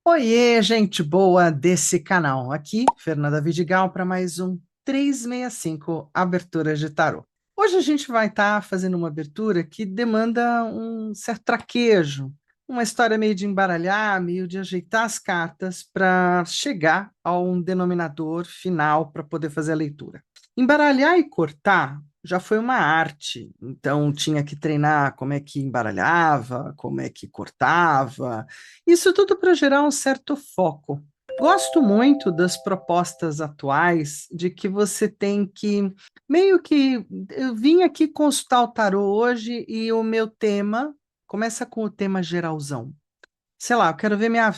Oiê, gente boa desse canal. Aqui, Fernanda Vidigal, para mais um 365 Aberturas de Tarô. Hoje a gente vai estar fazendo uma abertura que demanda um certo traquejo, uma história meio de embaralhar, meio de ajeitar as cartas para chegar a um denominador final para poder fazer a leitura. Embaralhar e cortar já foi uma arte, então tinha que treinar como é que embaralhava, como é que cortava, isso tudo para gerar um certo foco. Gosto muito das propostas atuais de que você tem que, meio que, eu vim aqui consultar o tarô hoje e o meu tema começa com o tema geralzão. Sei lá, eu quero ver minha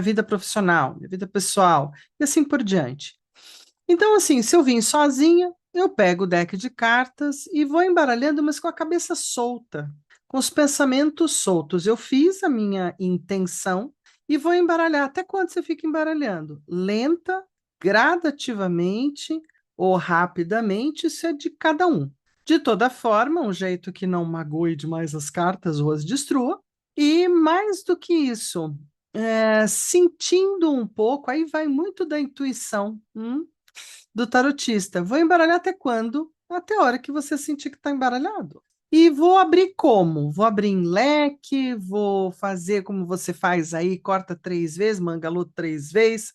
vida profissional, minha vida pessoal, e assim por diante. Então, assim, se eu vim sozinha, eu pego o deck de cartas e vou embaralhando, mas com a cabeça solta, com os pensamentos soltos. Eu fiz a minha intenção e vou embaralhar. Até quando você fica embaralhando? Lenta, gradativamente ou rapidamente, isso é de cada um. De toda forma, um jeito que não magoe demais as cartas ou as destrua. E mais do que isso, sentindo um pouco, aí vai muito da intuição. Do tarotista. Vou embaralhar até quando? Até a hora que você sentir que está embaralhado. E vou abrir como? Vou abrir em leque, vou fazer como você faz aí, corta 3 vezes, mangalô 3 vezes.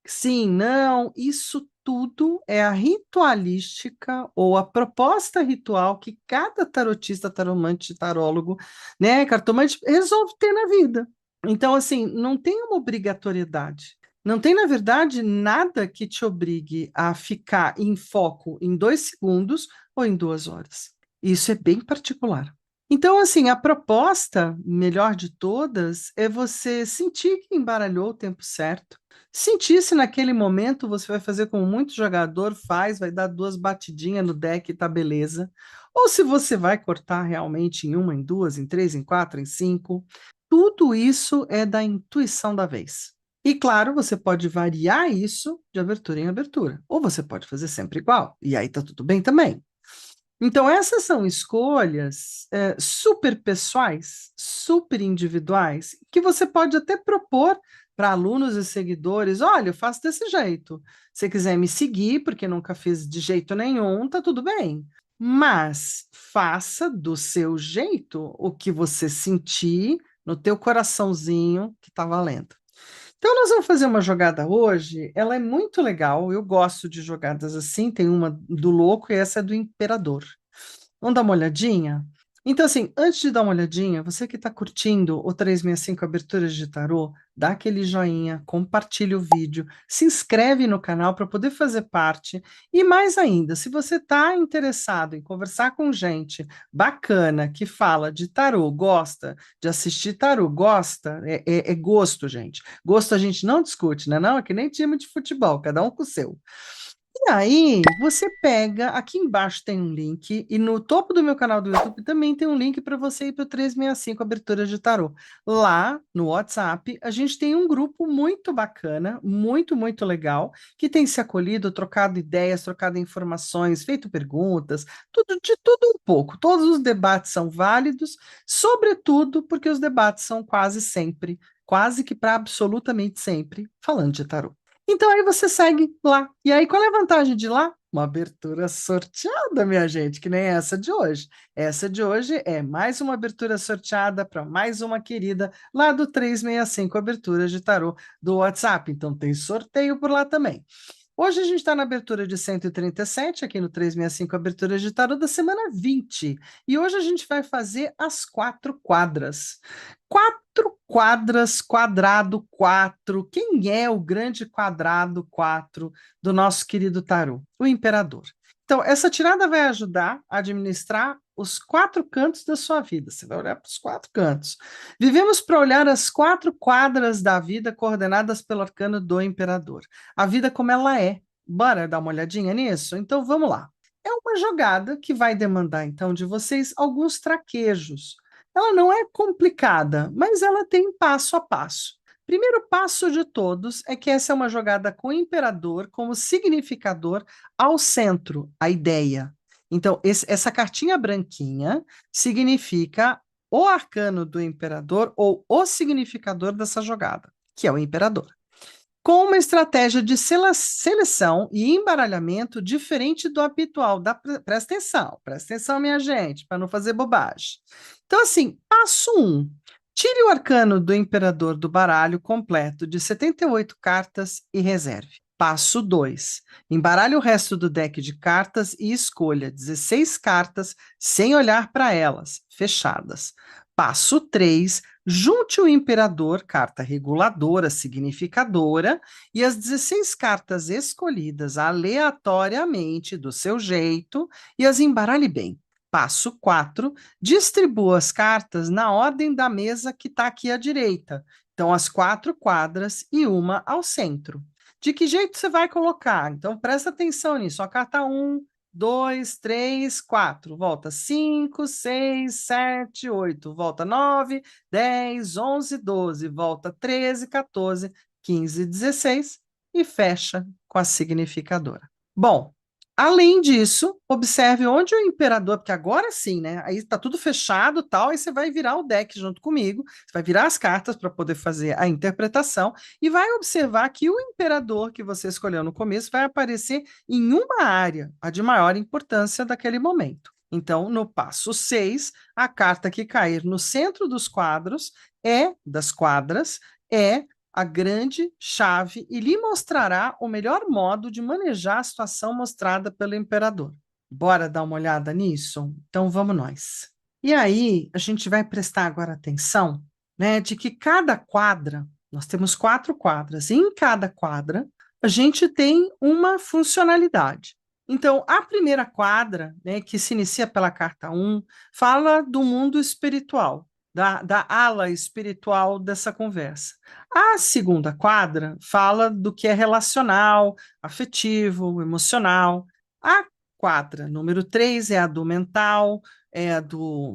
Sim, não, isso tudo é a ritualística ou a proposta ritual que cada tarotista, taromante, tarólogo, né, cartomante resolve ter na vida. Então, assim, não tem uma obrigatoriedade. Não tem, na verdade, nada que te obrigue a ficar em foco em 2 segundos ou em 2 horas. Isso é bem particular. Então, assim, a proposta melhor de todas é você sentir que embaralhou o tempo certo. Sentir se naquele momento você vai fazer como muito jogador faz, vai dar 2 batidinhas no deck e tá beleza. Ou se você vai cortar realmente em uma, em duas, em três, em quatro, em cinco. Tudo isso é da intuição da vez. E claro, você pode variar isso de abertura em abertura. Ou você pode fazer sempre igual. E aí tá tudo bem também. Então, essas são escolhas super pessoais, super individuais, que você pode até propor para alunos e seguidores: olha, eu faço desse jeito. Se quiser me seguir, porque nunca fiz de jeito nenhum, tá tudo bem. Mas faça do seu jeito o que você sentir no teu coraçãozinho que tá valendo. Então, nós vamos fazer uma jogada hoje. Ela é muito legal. Eu gosto de jogadas assim. Tem uma do louco e essa é do imperador. Vamos dar uma olhadinha? Então, assim, antes de dar uma olhadinha, você que está curtindo o 365 Aberturas de Tarô, dá aquele joinha, compartilha o vídeo, se inscreve no canal para poder fazer parte. E mais ainda, se você está interessado em conversar com gente bacana que fala de tarô, gosta de assistir tarô, gosta, é gosto, gente. Gosto a gente não discute, né? Não, é que nem time de futebol, cada um com o seu. E aí, você pega, aqui embaixo tem um link, e no topo do meu canal do YouTube também tem um link para você ir para o 365 Abertura de Tarô. Lá no WhatsApp, a gente tem um grupo muito bacana, muito, muito legal, que tem se acolhido, trocado ideias, trocado informações, feito perguntas, tudo de tudo um pouco. Todos os debates são válidos, sobretudo porque os debates são quase sempre, quase que para absolutamente sempre, falando de tarô. Então aí você segue lá. E aí qual é a vantagem de lá? Uma abertura sorteada, minha gente, que nem essa de hoje. Essa de hoje é mais uma abertura sorteada para mais uma querida lá do 365 Aberturas de Tarô do WhatsApp. Então tem sorteio por lá também. Hoje a gente está na abertura de 137, aqui no 365 Aberturas de Tarô da semana 20. E hoje a gente vai fazer as 4 quadras. 4 quadras, quadrado 4. Quem é o grande quadrado 4 do nosso querido tarô? O imperador. Então, essa tirada vai ajudar a administrar os 4 cantos da sua vida. Você vai olhar para os 4 cantos. Vivemos para olhar as 4 quadras da vida coordenadas pelo arcano do imperador. A vida como ela é. Bora dar uma olhadinha nisso? Então, vamos lá. É uma jogada que vai demandar, então, de vocês alguns traquejos. Ela não é complicada, mas ela tem passo a passo. Primeiro passo de todos é que essa é uma jogada com o imperador como significador ao centro, a ideia. Então, essa cartinha branquinha significa o arcano do imperador ou o significador dessa jogada, que é o imperador, com uma estratégia de seleção e embaralhamento diferente do habitual. Presta atenção, minha gente, para não fazer bobagem. Então, assim, passo 1. Tire o arcano do imperador do baralho completo de 78 cartas e reserve. Passo 2. Embaralhe o resto do deck de cartas e escolha 16 cartas sem olhar para elas, fechadas. Passo 3. Junte o imperador, carta reguladora, significadora, e as 16 cartas escolhidas aleatoriamente do seu jeito e as embaralhe bem. Passo 4, distribua as cartas na ordem da mesa que está aqui à direita. Então, as 4 quadras e uma ao centro. De que jeito você vai colocar? Então, presta atenção nisso. A carta 1, 2, 3, 4. Volta 5, 6, 7, 8. Volta 9, 10, 11, 12. Volta 13, 14, 15, 16. E fecha com a significadora. Bom, além disso, observe onde o imperador, porque agora sim, né? Aí tá tudo fechado, tal, aí você vai virar o deck junto comigo, você vai virar as cartas para poder fazer a interpretação e vai observar que o imperador que você escolheu no começo vai aparecer em uma área, a de maior importância daquele momento. Então, no passo 6, a carta que cair no centro dos quadros das quadras é a grande chave e lhe mostrará o melhor modo de manejar a situação mostrada pelo imperador. Bora dar uma olhada nisso? Então vamos nós. E aí, a gente vai prestar agora atenção, né, de que cada quadra, nós temos 4 quadras, e em cada quadra a gente tem uma funcionalidade. Então, a primeira quadra, né, que se inicia pela carta 1, fala do mundo espiritual, da ala espiritual dessa conversa. A segunda quadra fala do que é relacional, afetivo, emocional. A quadra número 3 é a do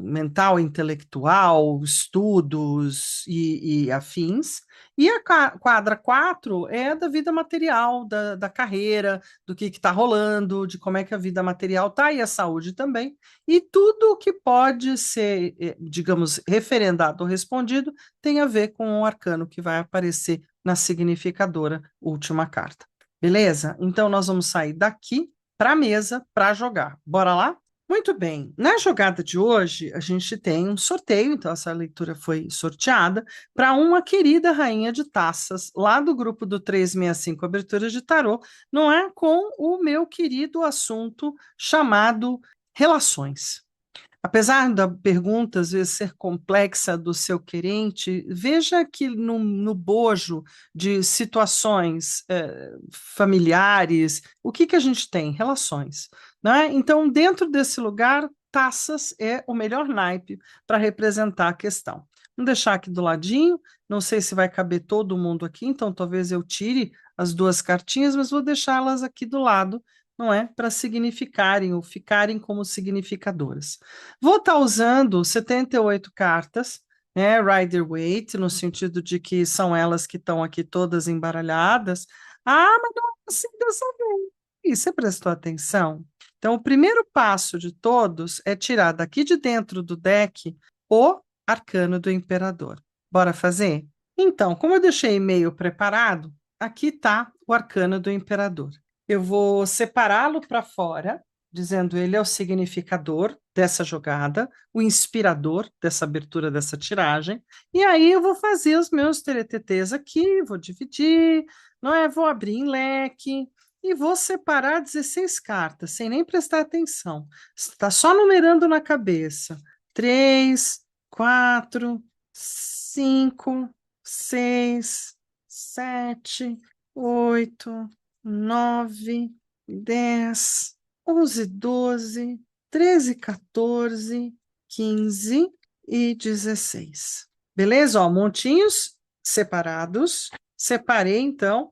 mental intelectual, estudos e afins. E a quadra 4 é da vida material, da carreira, do que está rolando, de como é que a vida material está, e a saúde também. E tudo o que pode ser, digamos, referendado ou respondido tem a ver com o arcano que vai aparecer na significadora última carta. Beleza? Então nós vamos sair daqui para a mesa para jogar. Bora lá? Muito bem. Na jogada de hoje, a gente tem um sorteio, então essa leitura foi sorteada para uma querida rainha de taças, lá do grupo do 365 Abertura de Tarô, não é? Com o meu querido assunto chamado relações. Apesar da pergunta às vezes ser complexa do seu querente, veja que no bojo de situações familiares, o que a gente tem? Relações, né? Então, dentro desse lugar, taças é o melhor naipe para representar a questão. Vamos deixar aqui do ladinho, não sei se vai caber todo mundo aqui, então talvez eu tire as 2 cartinhas, mas vou deixá-las aqui do lado, não é? Para significarem ou ficarem como significadoras. Vou estar usando 78 cartas, né, Rider-Waite, no sentido de que são elas que estão aqui todas embaralhadas. Ah, mas não é assim dessa vez. E você prestou atenção? Então, o primeiro passo de todos é tirar daqui de dentro do deck o arcano do imperador. Bora fazer? Então, como eu deixei meio preparado, aqui está o arcano do imperador. Eu vou separá-lo para fora, dizendo ele é o significador dessa jogada, o inspirador dessa abertura dessa tiragem, e aí eu vou fazer os meus teretetês aqui, vou dividir, não é? Vou abrir em leque e vou separar 16 cartas, sem nem prestar atenção. Está só numerando na cabeça. 3, 4, 5, 6, 7, 8, 9, 10, 11, 12, 13, 14, 15 e 16. Beleza? Ó, montinhos separados. Separei, então,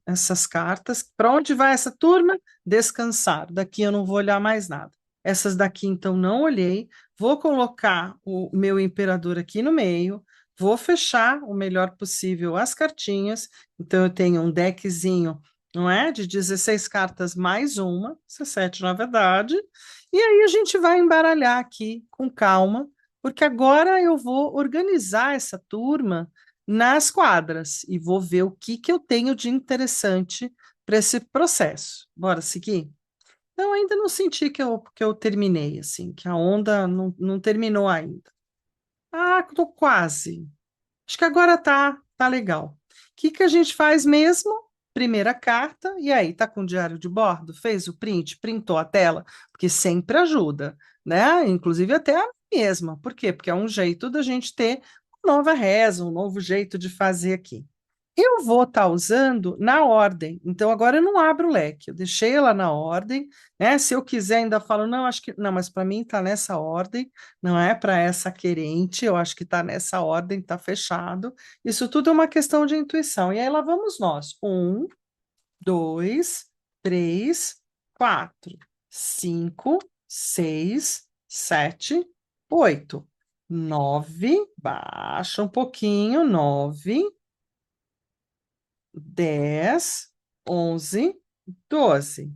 essas cartas. Para onde vai essa turma? Descansar. Daqui eu não vou olhar mais nada. Essas daqui, então, não olhei. Vou colocar o meu imperador aqui no meio. Vou fechar o melhor possível as cartinhas. Então, eu tenho um deckzinho, não é? De 16 cartas mais uma, 17 na verdade. E aí a gente vai embaralhar aqui com calma, porque agora eu vou organizar essa turma nas quadras e vou ver o que que eu tenho de interessante para esse processo. Bora seguir? Eu ainda não senti que eu terminei, assim, que a onda não terminou ainda. Ah, tô quase. Acho que agora tá legal. O que que a gente faz mesmo? Primeira carta, e aí, tá com o diário de bordo? Fez o print, printou a tela? Porque sempre ajuda, né? Inclusive até a mesma. Por quê? Porque é um jeito da gente ter uma nova reza, um novo jeito de fazer aqui. Eu vou estar usando na ordem, então agora eu não abro o leque, eu deixei ela na ordem, né? Se eu quiser, ainda falo, não, acho que não, mas para mim está nessa ordem, não é para essa querente, eu acho que está nessa ordem, está fechado. Isso tudo é uma questão de intuição. E aí lá vamos nós. Um, dois, três, quatro, cinco, seis, sete, oito, nove, baixa um pouquinho, nove. 10, 11, 12,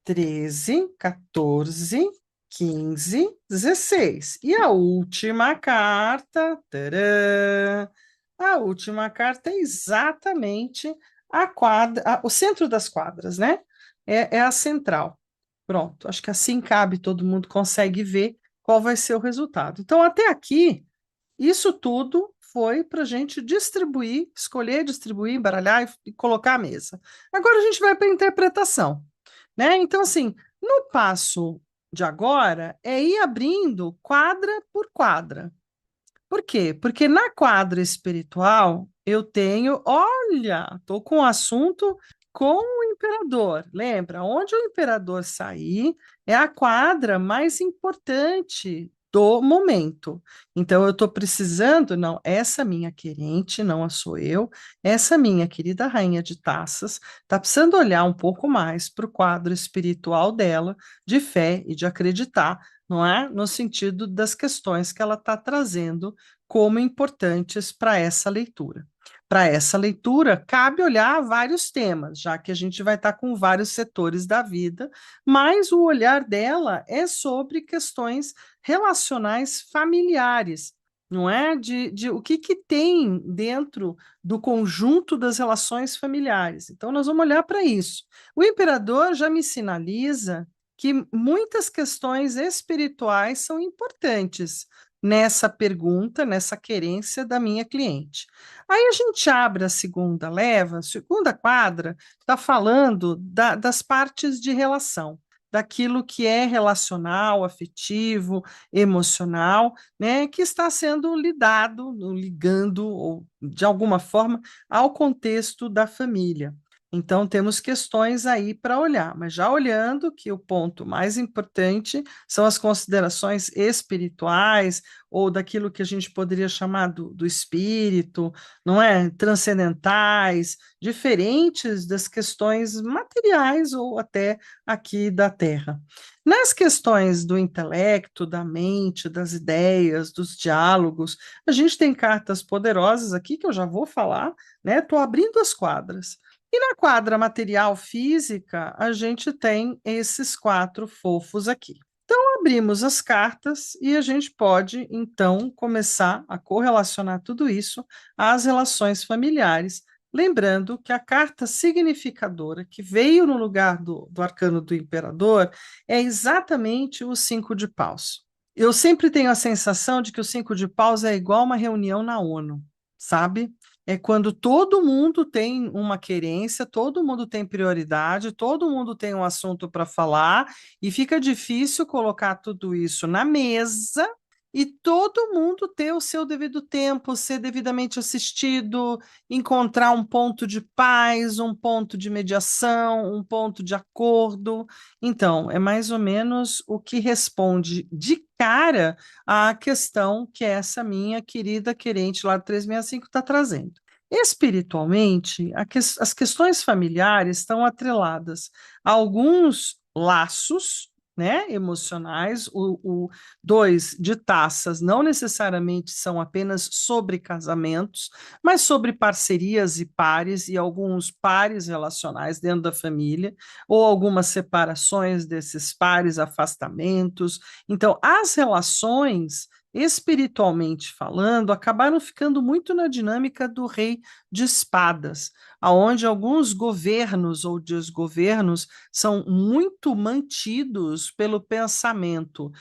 13, 14, 15, 16. E a última carta, tadã, a última carta é exatamente a quadra, o centro das quadras, né? É a central. Pronto, acho que assim cabe, todo mundo consegue ver qual vai ser o resultado. Então, até aqui, isso tudo foi para a gente distribuir, escolher, distribuir, embaralhar e colocar à mesa. Agora a gente vai para a interpretação, né? Então, assim, no passo de agora é ir abrindo quadra por quadra. Por quê? Porque na quadra espiritual eu tenho, olha, estou com um assunto com o imperador. Lembra? Onde o imperador sair é a quadra mais importante do momento. Então eu estou precisando, não, essa minha querente, não a sou eu, essa minha querida rainha de taças, está precisando olhar um pouco mais para o quadro espiritual dela, de fé e de acreditar, não é? No sentido das questões que ela está trazendo como importantes para essa leitura. Para essa leitura, cabe olhar vários temas, já que a gente vai estar com vários setores da vida, mas o olhar dela é sobre questões relacionais familiares, não é? De o que, que tem dentro do conjunto das relações familiares. Então, nós vamos olhar para isso. O imperador já me sinaliza que muitas questões espirituais são importantes nessa pergunta, nessa querência da minha cliente. Aí a gente abre a segunda leva, a segunda quadra, está falando das partes de relação, daquilo que é relacional, afetivo, emocional, né, que está sendo lidado, ligando, ou de alguma forma, ao contexto da família. Então, temos questões aí para olhar, mas já olhando que o ponto mais importante são as considerações espirituais, ou daquilo que a gente poderia chamar do espírito, não é? Transcendentais, diferentes das questões materiais ou até aqui da Terra. Nas questões do intelecto, da mente, das ideias, dos diálogos, a gente tem cartas poderosas aqui que eu já vou falar, né? Estou abrindo as quadras. E na quadra material física, a gente tem esses quatro fofos aqui. Então, abrimos as cartas e a gente pode, então, começar a correlacionar tudo isso às relações familiares. Lembrando que a carta significadora que veio no lugar do arcano do imperador é exatamente o cinco de paus. Eu sempre tenho a sensação de que o cinco de paus é igual uma reunião na ONU, sabe? É quando todo mundo tem uma querência, todo mundo tem prioridade, todo mundo tem um assunto para falar, e fica difícil colocar tudo isso na mesa e todo mundo ter o seu devido tempo, ser devidamente assistido, encontrar um ponto de paz, um ponto de mediação, um ponto de acordo. Então, é mais ou menos o que responde de cara à questão que essa minha querida querente lá do 365 está trazendo. Espiritualmente, as questões familiares estão atreladas a alguns laços, né, emocionais. O dois de taças não necessariamente são apenas sobre casamentos, mas sobre parcerias e pares e alguns pares relacionais dentro da família, ou algumas separações desses pares, afastamentos. Então, as relações espiritualmente falando, acabaram ficando muito na dinâmica do rei de espadas, aonde alguns governos ou desgovernos são muito mantidos pelo pensamento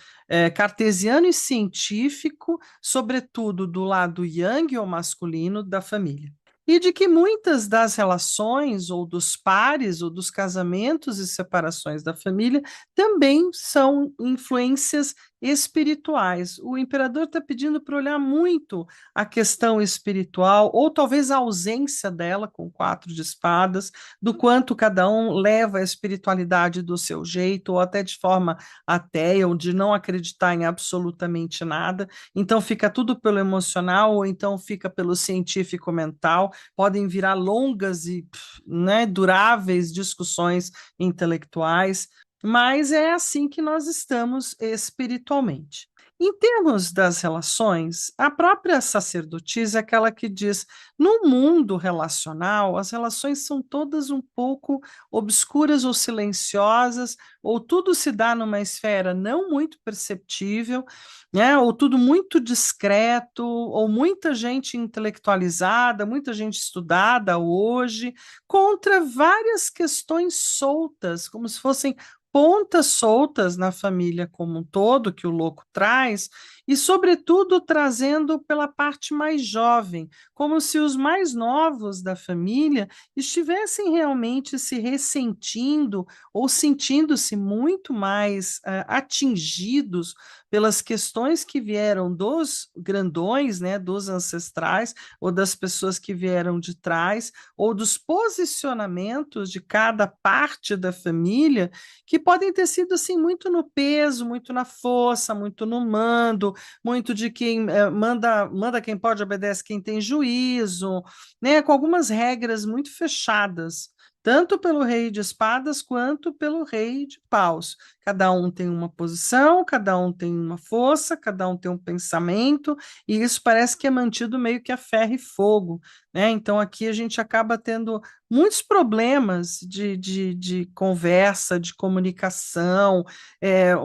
cartesiano e científico, sobretudo do lado yang ou masculino da família. E de que muitas das relações, ou dos pares, ou dos casamentos e separações da família também são influências espirituais. O imperador está pedindo para olhar muito a questão espiritual, ou talvez a ausência dela, com quatro de espadas, do quanto cada um leva a espiritualidade do seu jeito, ou até de forma ateia, ou de não acreditar em absolutamente nada. Então fica tudo pelo emocional, ou então fica pelo científico mental. Podem virar longas e né, duráveis discussões intelectuais, mas é assim que nós estamos espiritualmente. Em termos das relações, a própria sacerdotisa é aquela que diz: no mundo relacional, as relações são todas um pouco obscuras ou silenciosas, ou tudo se dá numa esfera não muito perceptível, né? Ou tudo muito discreto, ou muita gente intelectualizada, muita gente estudada hoje, contra várias questões soltas, como se fossem pontas soltas na família como um todo, que o louco traz, e, sobretudo, trazendo pela parte mais jovem, como se os mais novos da família estivessem realmente se ressentindo ou sentindo-se muito mais atingidos pelas questões que vieram dos grandões, né, dos ancestrais, ou das pessoas que vieram de trás, ou dos posicionamentos de cada parte da família, que podem ter sido assim muito no peso, muito na força, muito no mando, muito de quem manda quem pode, obedece quem tem juízo, né, com algumas regras muito fechadas, tanto pelo rei de espadas quanto pelo rei de paus. Cada um tem uma posição, cada um tem uma força, cada um tem um pensamento, e isso parece que é mantido meio que a ferro e fogo, né? Então aqui a gente acaba tendo muitos problemas de conversa, de comunicação,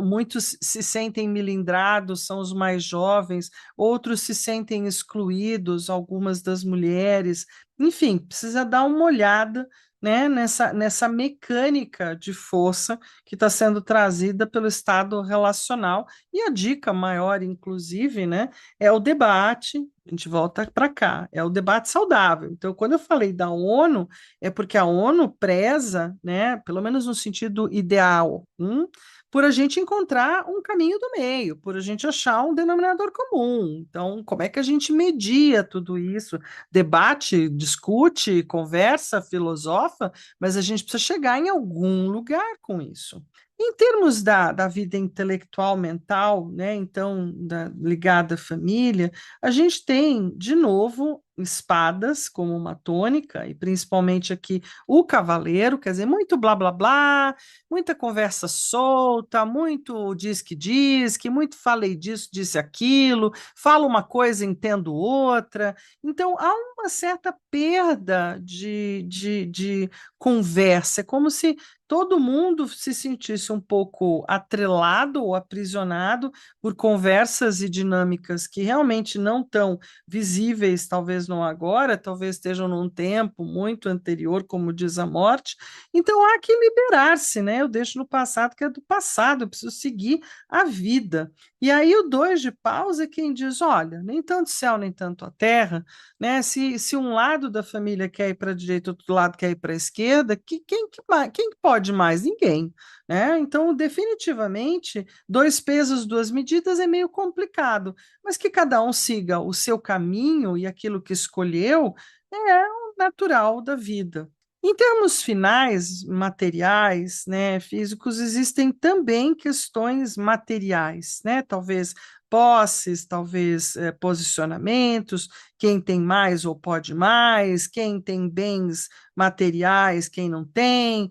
muitos se sentem melindrados, são os mais jovens, outros se sentem excluídos, algumas das mulheres, enfim, precisa dar uma olhada, né, nessa mecânica de força que está sendo trazida pelo estado relacional. E a dica maior, inclusive, né, é o debate. A gente volta para cá, é o debate saudável. Então, quando eu falei da ONU, é porque a ONU preza, né, pelo menos no sentido ideal, por a gente encontrar um caminho do meio, por a gente achar um denominador comum. Então, como é que a gente media tudo isso? Debate, discute, conversa, filosofa, mas a gente precisa chegar em algum lugar com isso. Em termos da vida intelectual, mental, né, então, ligada à família, a gente tem, de novo, espadas como uma tônica, e principalmente aqui o cavaleiro, quer dizer, muito blá blá blá, muita conversa solta, muito diz que muito falei disso, disse aquilo, fala uma coisa, entendo outra. Então, há uma certa perda de conversa, é como se todo mundo se sentisse um pouco atrelado ou aprisionado por conversas e dinâmicas que realmente não estão visíveis, talvez não agora, talvez estejam num tempo muito anterior, como diz a morte. Então há que liberar-se, né? Eu deixo no passado que é do passado, eu preciso seguir a vida. E aí o dois de paus é quem diz: olha, nem tanto céu, nem tanto a terra, né? Se um lado da família quer ir para a direita, outro lado quer ir para a esquerda, quem que pode mais? Ninguém, né? Então, definitivamente, dois pesos, duas medidas é meio complicado, mas que cada um siga o seu caminho e aquilo que escolheu é o natural da vida. Em termos finais, materiais, né, físicos, existem também questões materiais, né, talvez posses, talvez posicionamentos, quem tem mais ou pode mais, quem tem bens materiais, quem não tem.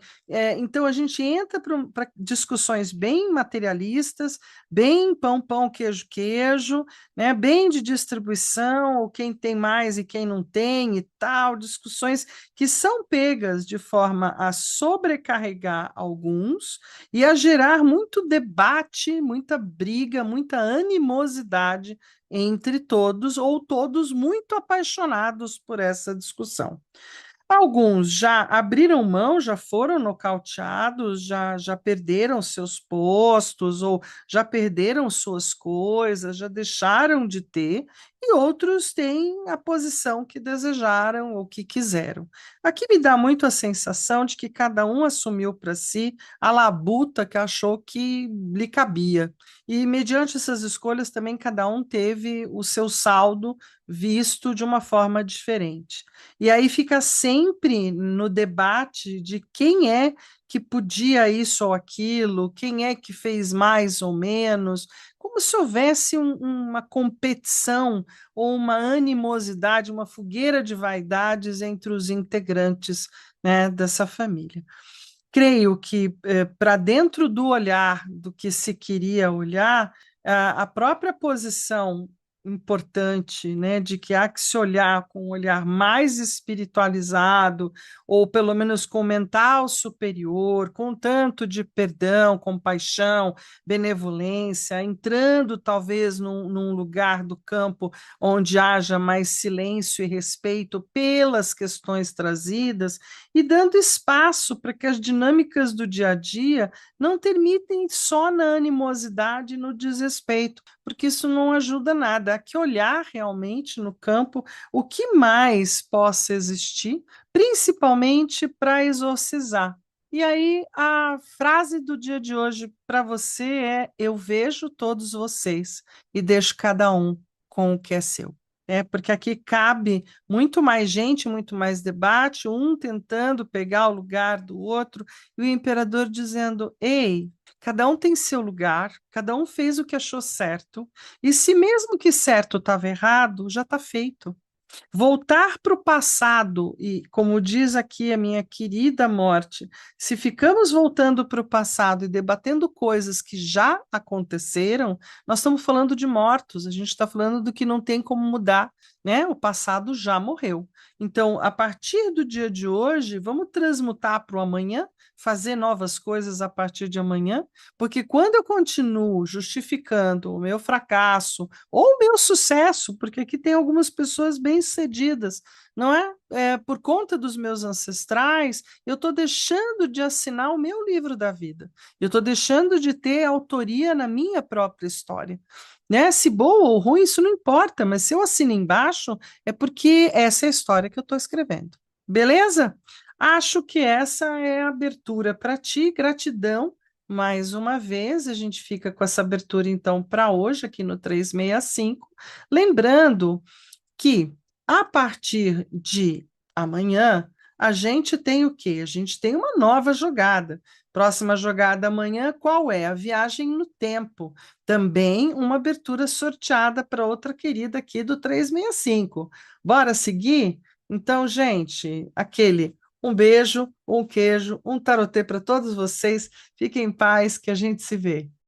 Então a gente entra para discussões bem materialistas, bem pão, pão, queijo, queijo, né? Bem de distribuição, ou quem tem mais e quem não tem e tal, discussões que são pegas de forma a sobrecarregar alguns e a gerar muito debate, muita briga, muita animosidade entre todos, ou todos muito apaixonados por essa discussão. Alguns já abriram mão, já foram nocauteados, já perderam seus postos ou já perderam suas coisas, já deixaram de ter, e outros têm a posição que desejaram ou que quiseram. Aqui me dá muito a sensação de que cada um assumiu para si a labuta que achou que lhe cabia. E, mediante essas escolhas, também cada um teve o seu saldo visto de uma forma diferente. E aí fica sempre no debate de quem é que podia isso ou aquilo, quem é que fez mais ou menos, como se houvesse uma competição ou uma animosidade, uma fogueira de vaidades entre os integrantes, né, dessa família. Creio que para dentro do olhar do que se queria olhar, a própria posição importante, né, de que há que se olhar com um olhar mais espiritualizado, ou pelo menos com mental superior, com tanto de perdão, compaixão, benevolência, entrando talvez num lugar do campo onde haja mais silêncio e respeito pelas questões trazidas, e dando espaço para que as dinâmicas do dia a dia não termitem só na animosidade e no desrespeito, porque isso não ajuda nada. Há que olhar realmente no campo o que mais possa existir, principalmente para exorcizar. E aí, a frase do dia de hoje para você é: eu vejo todos vocês e deixo cada um com o que é seu. Porque aqui cabe muito mais gente, muito mais debate, um tentando pegar o lugar do outro, e o imperador dizendo: ei, cada um tem seu lugar, cada um fez o que achou certo, e se mesmo que certo estava errado, já está feito. Voltar para o passado, e como diz aqui a minha querida morte, se ficamos voltando para o passado e debatendo coisas que já aconteceram, nós estamos falando de mortos, a gente está falando do que não tem como mudar, né? O passado já morreu. Então, a partir do dia de hoje, vamos transmutar para o amanhã, fazer novas coisas a partir de amanhã, porque quando eu continuo justificando o meu fracasso, ou o meu sucesso, porque aqui tem algumas pessoas bem-sucedidas, não é? Por conta dos meus ancestrais, eu estou deixando de assinar o meu livro da vida. Eu estou deixando de ter autoria na minha própria história. Né? Se boa ou ruim, isso não importa, mas se eu assino embaixo, é porque essa é a história que eu estou escrevendo. Beleza? Acho que essa é a abertura para ti. Gratidão mais uma vez. A gente fica com essa abertura, então, para hoje, aqui no 365. Lembrando que, a partir de amanhã, a gente tem o quê? A gente tem uma nova jogada. Próxima jogada amanhã, qual é? A viagem no tempo. Também uma abertura sorteada para outra querida aqui do 365. Bora seguir? Então, gente, aquele um beijo, um queijo, um tarotê para todos vocês. Fiquem em paz, que a gente se vê.